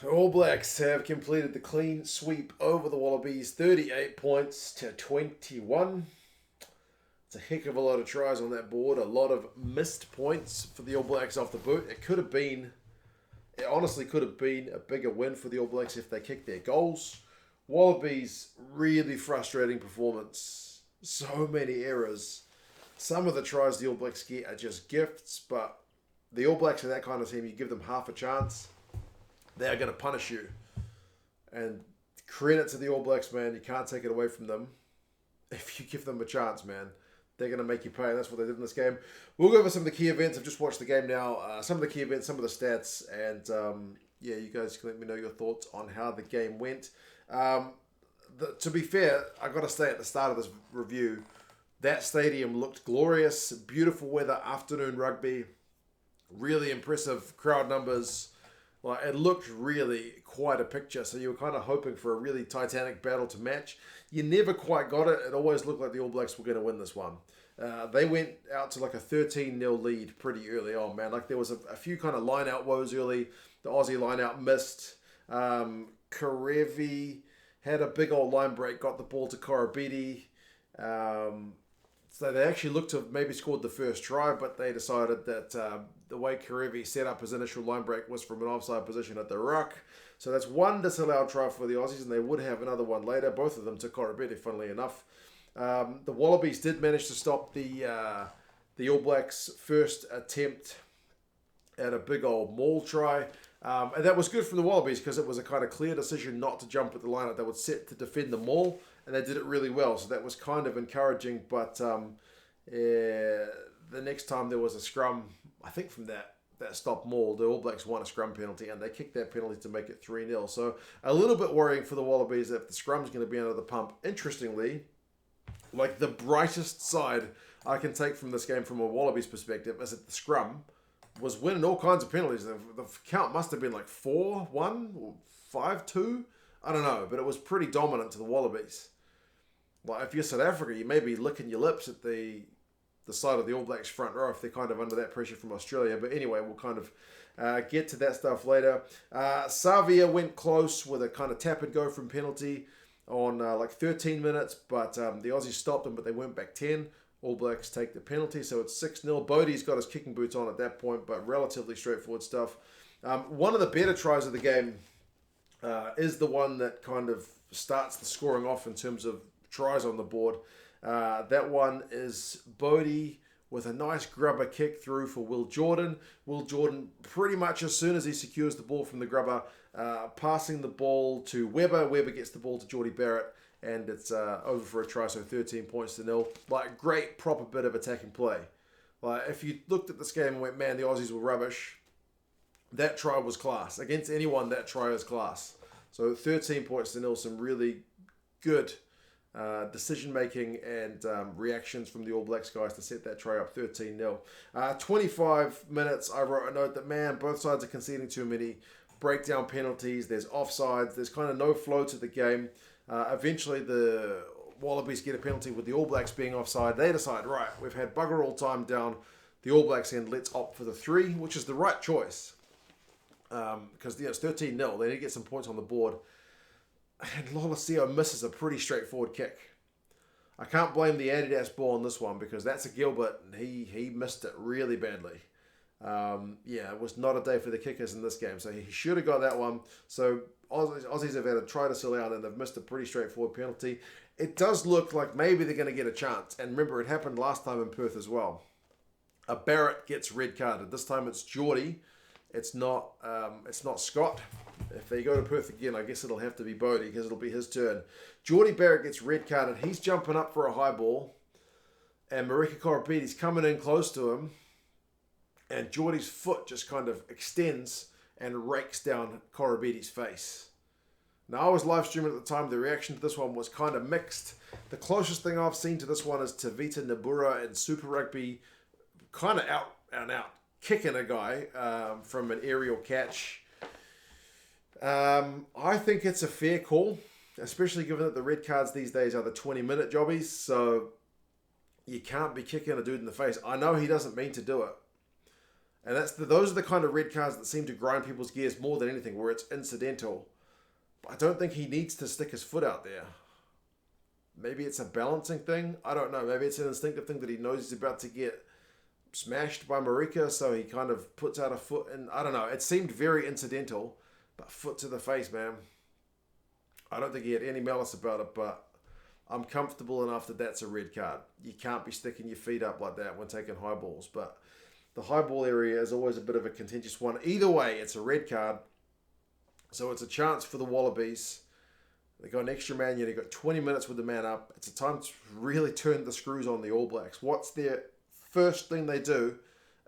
All Blacks have completed the clean sweep over the Wallabies, 38 points to 21. It's a heck of a lot of tries on that board, a lot of missed points for the All Blacks off the boot. It honestly could have been a bigger win for the All Blacks if they kicked their goals. Wallabies, really frustrating performance. So many errors. Some of the tries the All Blacks get are just gifts, but the All Blacks are that kind of team. You give them half a chance, they are going to punish you. And credit to the All Blacks, man. You can't take it away from them. If you give them a chance, man, they're going to make you pay. And that's what they did in this game. We'll go over some of the key events. I've just watched the game now. Some of the key events, some of the stats. And yeah, you guys can let me know your thoughts on how the game went. To be fair, I got to say at the start of this review, that stadium looked glorious. Beautiful weather, afternoon rugby. Really impressive crowd numbers. Like, it looked really quite a picture, so you were kind of hoping for a really titanic battle to match. You never quite got it. It always looked like the All Blacks were going to win this one. They went out to like a 13-0 lead pretty early on, man. Like, there was a few kind of line-out woes early. The Aussie line-out missed. Karevi had a big old line break, got the ball to Korobidi. So they actually looked to have maybe scored the first try, but they decided that the way Karevi set up his initial line break was from an offside position at the ruck. So that's one disallowed try for the Aussies, and they would have another one later. Both of them to Korobidi, funnily enough. The Wallabies did manage to stop the All Blacks' first attempt at a big old maul try. And that was good for the Wallabies because it was a kind of clear decision not to jump at the line. They were set to defend the maul, and they did it really well. So that was kind of encouraging. But the next time there was a scrum, I think from that stop maul, the All Blacks won a scrum penalty, and they kicked that penalty to make it 3-0. So a little bit worrying for the Wallabies if the scrum's going to be under the pump. Interestingly, like the brightest side I can take from this game from a Wallabies perspective is that the scrum was winning all kinds of penalties. The count must have been like 4-1 or 5-2. I don't know, but it was pretty dominant to the Wallabies. Like, if you're South Africa, you may be licking your lips at the side of the All Blacks front row if they're kind of under that pressure from Australia. But anyway, we'll kind of get to that stuff later. Savia went close with a kind of tap and go from penalty on like 13 minutes, but the Aussies stopped them, but they went back 10. All Blacks take the penalty, so it's 6-0. Bodie's got his kicking boots on at that point, but relatively straightforward stuff. One of the better tries of the game is the one that kind of starts the scoring off in terms of tries on the board. That one is Bodie with a nice grubber kick through for Will Jordan. Will Jordan, pretty much as soon as he secures the ball from the grubber, passing the ball to Weber. Weber gets the ball to Jordie Barrett, and it's over for a try, so 13 points to 0. Like, great proper bit of attacking play. Like, if you looked at this game and went, man, the Aussies were rubbish, that try was class. Against anyone, that try is class. So 13 points to 0, some really good decision-making and reactions from the All Blacks guys to set that try up 13-0. 25 minutes, I wrote a note that, man, both sides are conceding too many breakdown penalties. There's offsides. There's kind of no flow to the game. Eventually, the Wallabies get a penalty with the All Blacks being offside. They decide, right, we've had bugger all time down the All Blacks end. Let's opt for the 3, which is the right choice. Because it's 13-0. They need to get some points on the board. And Lolosio misses a pretty straightforward kick. I can't blame the Adidas ball on this one because that's a Gilbert, and he missed it really badly. Yeah, it was not a day for the kickers in this game, so he should have got that one. So Aussies have had a try to sell out, and they've missed a pretty straightforward penalty. It does look like maybe they're going to get a chance. And remember, it happened last time in Perth as well. A Barrett gets red carded. This time it's Jordie. It's not Scott. If they go to Perth again, I guess it'll have to be Bodie because it'll be his turn. Jordie Barrett gets red carded. He's jumping up for a high ball, and Marika Koropidi's coming in close to him, and Jordie's foot just kind of extends and rakes down Korobidi's face. Now, I was live streaming at the time. The reaction to this one was kind of mixed. The closest thing I've seen to this one is Tavita Nabura in Super Rugby, kind of out and out kicking a guy from an aerial catch. I think it's a fair call, especially given that the red cards these days are the 20-minute jobbies, so you can't be kicking a dude in the face. I know he doesn't mean to do it. And those are the kind of red cards that seem to grind people's gears more than anything, where it's incidental. But I don't think he needs to stick his foot out there. Maybe it's a balancing thing. I don't know. Maybe it's an instinctive thing that he knows he's about to get smashed by Marika, so he kind of puts out a foot. And I don't know. It seemed very incidental, but foot to the face, man. I don't think he had any malice about it, but I'm comfortable enough that that's a red card. You can't be sticking your feet up like that when taking high balls. But the high ball area is always a bit of a contentious one. Either way, it's a red card. So it's a chance for the Wallabies. They got an extra man, you got 20 minutes with the man up. It's a time to really turn the screws on the All Blacks. What's their first thing they do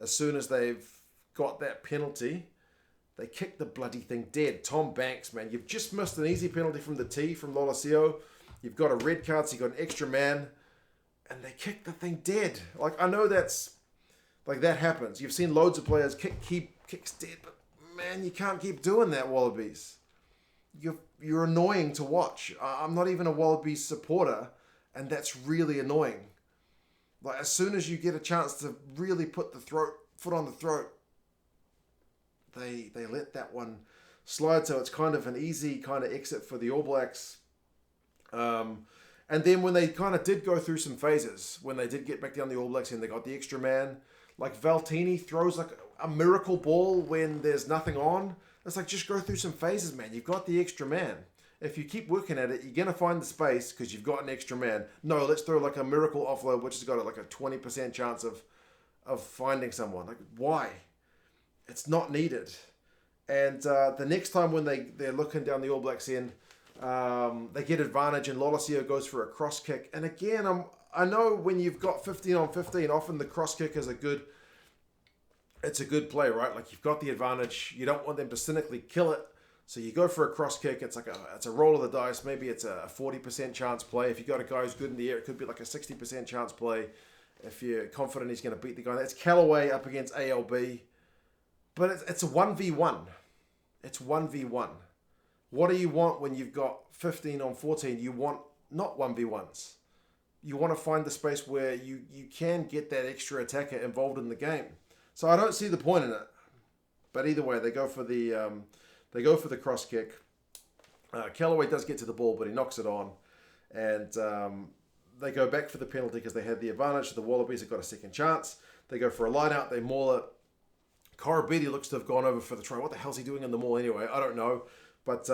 as soon as they've got that penalty? They kick the bloody thing dead. Tom Banks, man, you've just missed an easy penalty from the tee from Lolosio. You've got a red card, so you've got an extra man. And they kick the thing dead. Like, I know that's... Like, that happens. You've seen loads of players kicks dead, but man, you can't keep doing that, Wallabies. You're annoying to watch. I'm not even a Wallabies supporter, and that's really annoying. Like, as soon as you get a chance to really put the foot on the throat, they let that one slide. So it's kind of an easy kind of exit for the All Blacks. And then when they kind of did go through some phases, when they did get back down the All Blacks and they got the extra man, like Valtini throws like a miracle ball when there's nothing on. It's like, just go through some phases, man. You've got the extra man. If you keep working at it, you're going to find the space because you've got an extra man. No, let's throw like a miracle offload, which has got like a 20% chance of finding someone. Like, why? It's not needed. And the next time when they're looking down the All Blacks end, they get advantage and Lolosio goes for a cross kick. And again, I know when you've got 15 on 15, often the cross kick is a good play, right? Like, you've got the advantage. You don't want them to cynically kill it. So you go for a cross kick. It's a roll of the dice. Maybe it's a 40% chance play. If you got a guy who's good in the air, it could be like a 60% chance play. If you're confident he's going to beat the guy. It's Callaway up against ALB. But it's a 1v1. It's 1v1. What do you want when you've got 15 on 14? You want not 1v1s. You want to find the space where you can get that extra attacker involved in the game. So I don't see the point in it. But either way, they go for the cross kick. Callaway does get to the ball, but he knocks it on. And they go back for the penalty because they had the advantage. So the Wallabies have got a second chance. They go for a line out. They maul it. Korobedi looks to have gone over for the try. What the hell's he doing in the maul anyway? I don't know. But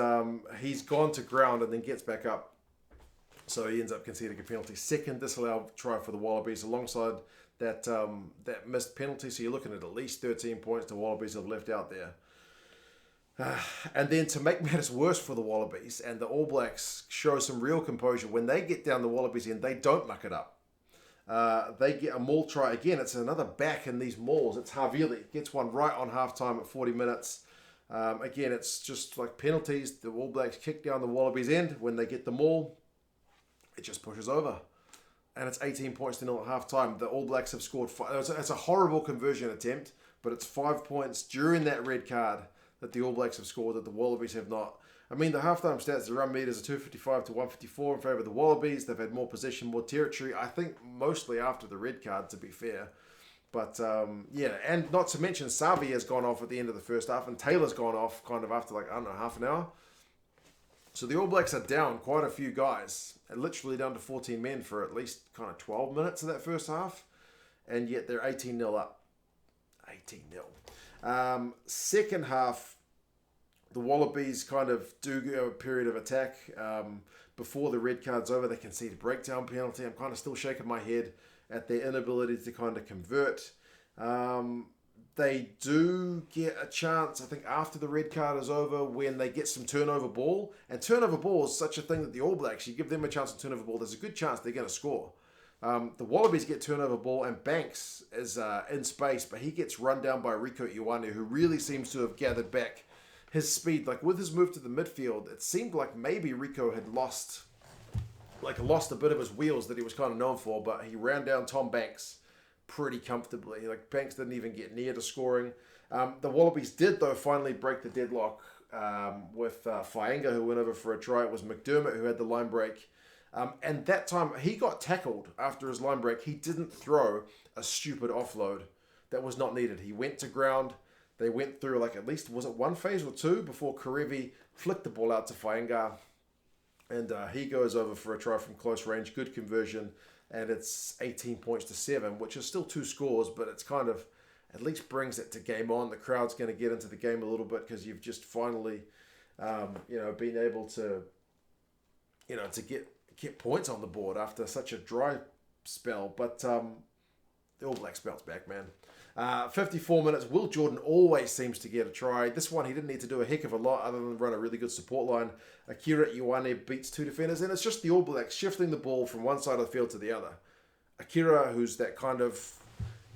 he's gone to ground and then gets back up. So he ends up conceding a penalty. Second disallowed try for the Wallabies alongside that missed penalty. So you're looking at least 13 points the Wallabies have left out there. And then to make matters worse for the Wallabies, and the All Blacks show some real composure, when they get down the Wallabies end, they don't muck it up. They get a maul try again. It's another back in these mauls. It's Havili. Gets one right on halftime at 40 minutes. Again, it's just like penalties. The All Blacks kick down the Wallabies end. When they get the maul, it just pushes over. And it's 18 points to nil at halftime. The All Blacks have scored 5. It's a horrible conversion attempt, but it's 5 points during that red card that the All Blacks have scored that the Wallabies have not. I mean, the halftime stats, the run meters are 255 to 154 in favour of the Wallabies. They've had more possession, more territory. I think mostly after the red card, to be fair. But, yeah, and not to mention Savi has gone off at the end of the first half, and Taylor's gone off kind of after, like, I don't know, half an hour. So the All Blacks are down quite a few guys, and literally down to 14 men for at least kind of 12 minutes of that first half, and yet they're 18-0 up. 18-0. Second half, the Wallabies kind of do go a period of attack. Before the red card's over, they concede a breakdown penalty. I'm kind of still shaking my head at their inability to kind of convert. They do get a chance, I think, after the red card is over when they get some turnover ball. And turnover ball is such a thing that the All Blacks, you give them a chance to turnover ball, there's a good chance they're going to score. The Wallabies get turnover ball and Banks is in space, but he gets run down by Rico Ioane, who really seems to have gathered back his speed. Like with his move to the midfield, it seemed like maybe Rico had lost a bit of his wheels that he was kind of known for, but he ran down Tom Banks pretty comfortably. Like Banks didn't even get near to scoring. The Wallabies did, though, finally break the deadlock with Faenga, who went over for a try. It was McDermott who had the line break. And that time, he got tackled after his line break. He didn't throw a stupid offload. that was not needed. He went to ground. They went through like at least, was it one phase or two before Karevi flicked the ball out to Fainga. And he goes over for a try from close range, good conversion, and it's 18 points to 7, which is still 2 scores, but it's kind of at least brings it to game on. The crowd's going to get into the game a little bit because you've just finally, been able to, to get points on the board after such a dry spell. But the All Blacks bounce back, man. 54 minutes. Will Jordan always seems to get a try. This one, he didn't need to do a heck of a lot other than run a really good support line. Akira Ioane beats 2 defenders, and it's just the All Blacks shifting the ball from one side of the field to the other. Akira, who's that kind of,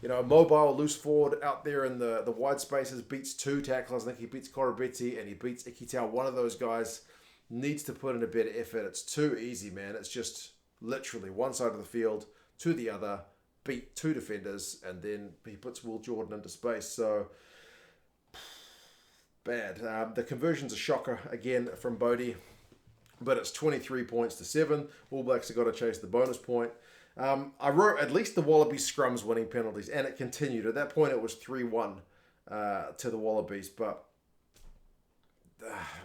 mobile, loose forward out there in the wide spaces, beats 2 tacklers. I think he beats Korobeti and he beats Ikitau. One of those guys needs to put in a better effort. It's too easy, man. It's just literally one side of the field to the other, beat 2 defenders, and then he puts Will Jordan into space. So, bad. The conversion's a shocker, again, from Bodie, but it's 23 points to 7. All Blacks have got to chase the bonus point. I wrote at least the Wallabies scrums winning penalties, and it continued. At that point, it was 3-1 to the Wallabies, but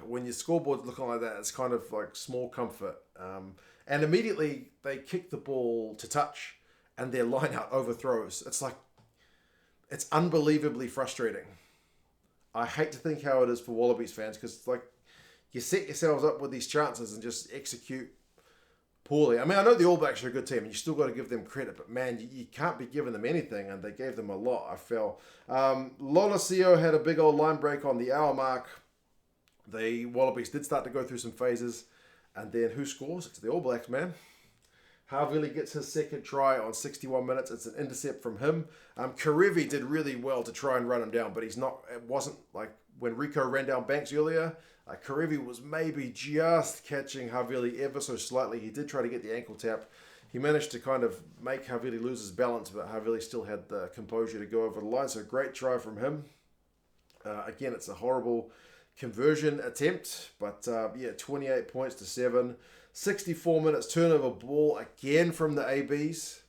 when your scoreboard's looking like that, it's kind of like small comfort. And immediately, they kick the ball to touch, and their line-out overthrows. It's unbelievably frustrating. I hate to think how it is for Wallabies fans, because it's like you set yourselves up with these chances and just execute poorly. I mean, I know the All Blacks are a good team, and you still got to give them credit, but man, you can't be giving them anything, and they gave them a lot, I feel. Lolosio had a big old line break on the hour mark. The Wallabies did start to go through some phases, and then who scores? It's the All Blacks, man. Havili gets his second try on 61 minutes. It's an intercept from him. Karevi did really well to try and run him down, but it wasn't like when Rico ran down Banks earlier. Karevi was maybe just catching Havili ever so slightly. He did try to get the ankle tap. He managed to kind of make Havili lose his balance, but Havili still had the composure to go over the line. So great try from him. Again, it's a horrible conversion attempt, but 28 points to 7. 64 minutes turnover ball again from the ABs.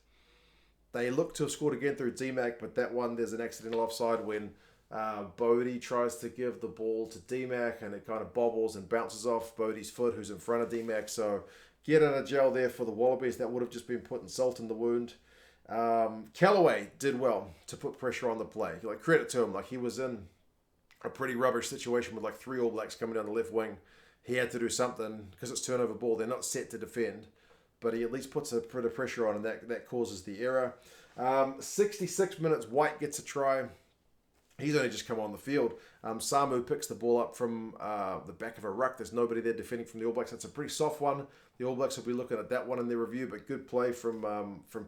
They look to have scored again through DMAC, but that one there's an accidental offside when Bodie tries to give the ball to DMAC and it kind of bobbles and bounces off Bodie's foot, who's in front of DMAC. So get in a jail there for the Wallabies. That would have just been putting salt in the wound. Callaway did well to put pressure on the play. Like, credit to him. Like, he was in a pretty rubbish situation with like 3 All Blacks coming down the left wing. He had to do something because it's turnover ball. They're not set to defend, but he at least puts a bit of pressure on, and that causes the error. 66 minutes, White gets a try. He's only just come on the field. Samu picks the ball up from the back of a ruck. There's nobody there defending from the All Blacks. That's a pretty soft one. The All Blacks will be looking at that one in their review, but good play from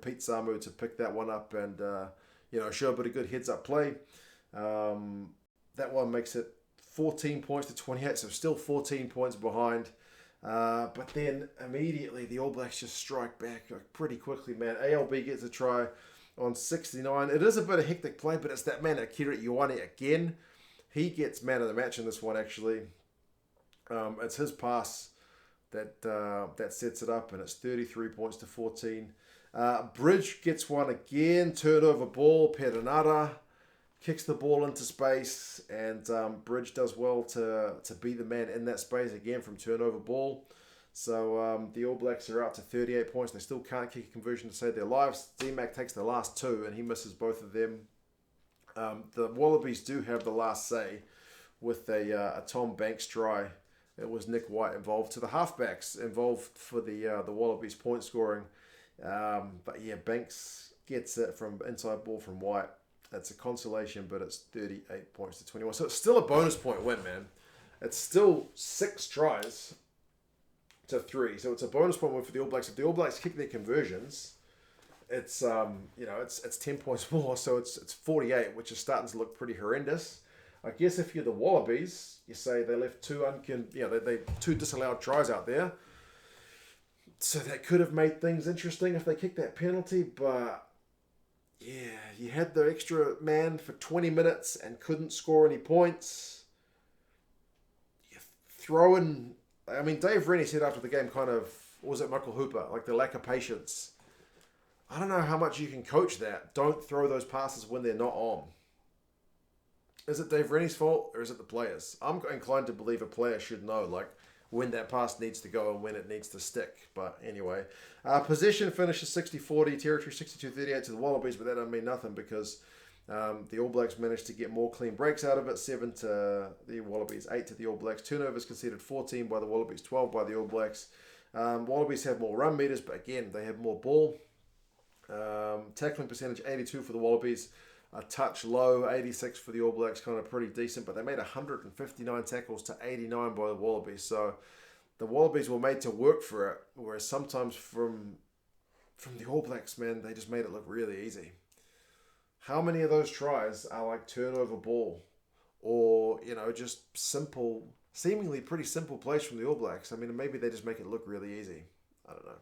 Pete Samu to pick that one up and show a bit of good heads-up play. That one makes it 14 points to 28, so still 14 points behind. But then immediately the All Blacks just strike back pretty quickly, man. ALB gets a try on 69. It is a bit of hectic play, but it's that man, Akira Ioane, again. He gets man of the match in this one, actually. It's his pass that sets it up, and it's 33 points to 14. Bridge gets one again. Turnover ball. Perenara kicks the ball into space, and Bridge does well to be the man in that space again from turnover ball. So the All Blacks are up to 38 points. They still can't kick a conversion to save their lives. DMAC takes the last 2, and he misses both of them. The Wallabies do have the last say with a Tom Banks try. It was Nick White involved. To the halfbacks involved for the Wallabies point scoring. But yeah, Banks gets it from inside ball from White. That's a consolation, but it's 38 points to 21. So it's still a bonus point win, man. It's still 6 tries to 3. So it's a bonus point win for the All Blacks. If the All Blacks kick their conversions, it's it's 10 points more. So it's 48, which is starting to look pretty horrendous. I guess if you're the Wallabies, you say they left 2 they 2 disallowed tries out there. So that could have made things interesting if they kicked that penalty, but yeah, you had the extra man for 20 minutes and couldn't score any points. You throw in, Dave Rennie said after the game was it Michael Hooper, like the lack of patience. I don't know how much you can coach that. Don't throw those passes when they're not on. Is it Dave Rennie's fault or is it the players? I'm inclined to believe a player should know, like, when that pass needs to go and when it needs to stick. But anyway, possession finishes 60-40, territory 62-38 to the Wallabies, but that doesn't mean nothing because the All Blacks managed to get more clean breaks out of it, 7 to the Wallabies, 8 to the All Blacks. Turnovers conceded 14 by the Wallabies, 12 by the All Blacks. Wallabies have more run meters, but again, they have more ball. Tackling percentage 82 for the Wallabies, a touch low, 86 for the All Blacks, kind of pretty decent, but they made 159 tackles to 89 by the Wallabies, so the Wallabies were made to work for it, whereas sometimes from the All Blacks, man, they just made it look really easy. How many of those tries are like turnover ball or, just simple, seemingly pretty simple plays from the All Blacks? I mean, maybe they just make it look really easy. I don't know.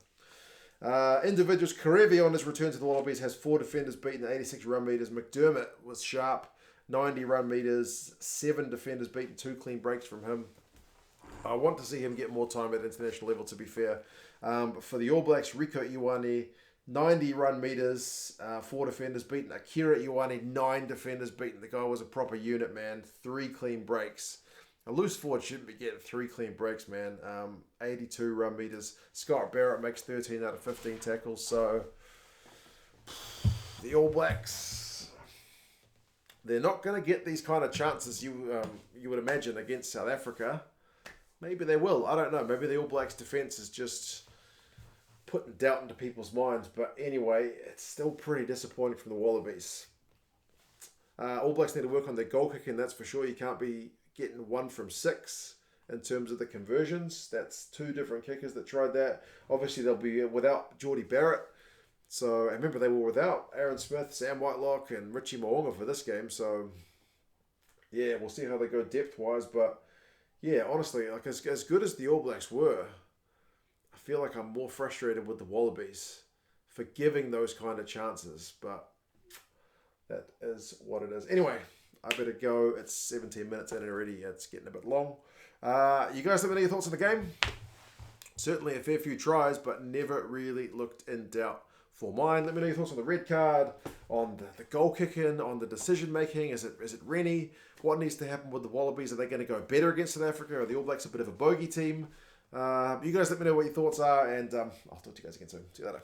Individuals, Karevi on his return to the Wallabies has 4 defenders beaten, 86 run meters. McDermott was sharp, 90 run meters, 7 defenders beaten, 2 clean breaks from him. I want to see him get more time at international level, to be fair. But for the All Blacks, Rico Ioane, 90 run meters, 4 defenders beaten. Akira Ioane, 9 defenders beaten. The guy was a proper unit, man. 3 clean breaks. A loose forward shouldn't be getting 3 clean breaks, man. 82 run meters. Scott Barrett makes 13 out of 15 tackles. So, the All Blacks, they're not going to get these kind of chances you would imagine against South Africa. Maybe they will. I don't know. Maybe the All Blacks defence is just putting doubt into people's minds. But anyway, it's still pretty disappointing from the Wallabies. All Blacks need to work on their goal kicking, that's for sure. You can't be getting 1 from 6 in terms of the conversions. That's 2 different kickers that tried that. Obviously, they'll be without Geordie Barrett. So, and remember, they were without Aaron Smith, Sam Whitelock, and Richie Mo'unga for this game. So, yeah, we'll see how they go depth-wise. But, yeah, honestly, like as good as the All Blacks were, I feel like I'm more frustrated with the Wallabies for giving those kind of chances. But that is what it is. Anyway, I better go. It's 17 minutes in already. It's getting a bit long. You guys have any thoughts on the game? Certainly a fair few tries, but never really looked in doubt for mine. Let me know your thoughts on the red card, on the goal kicking, on the decision making. Is it Rennie? What needs to happen with the Wallabies? Are they going to go better against South Africa? Are the All Blacks a bit of a bogey team? You guys let me know what your thoughts are, and I'll talk to you guys again soon. See you later.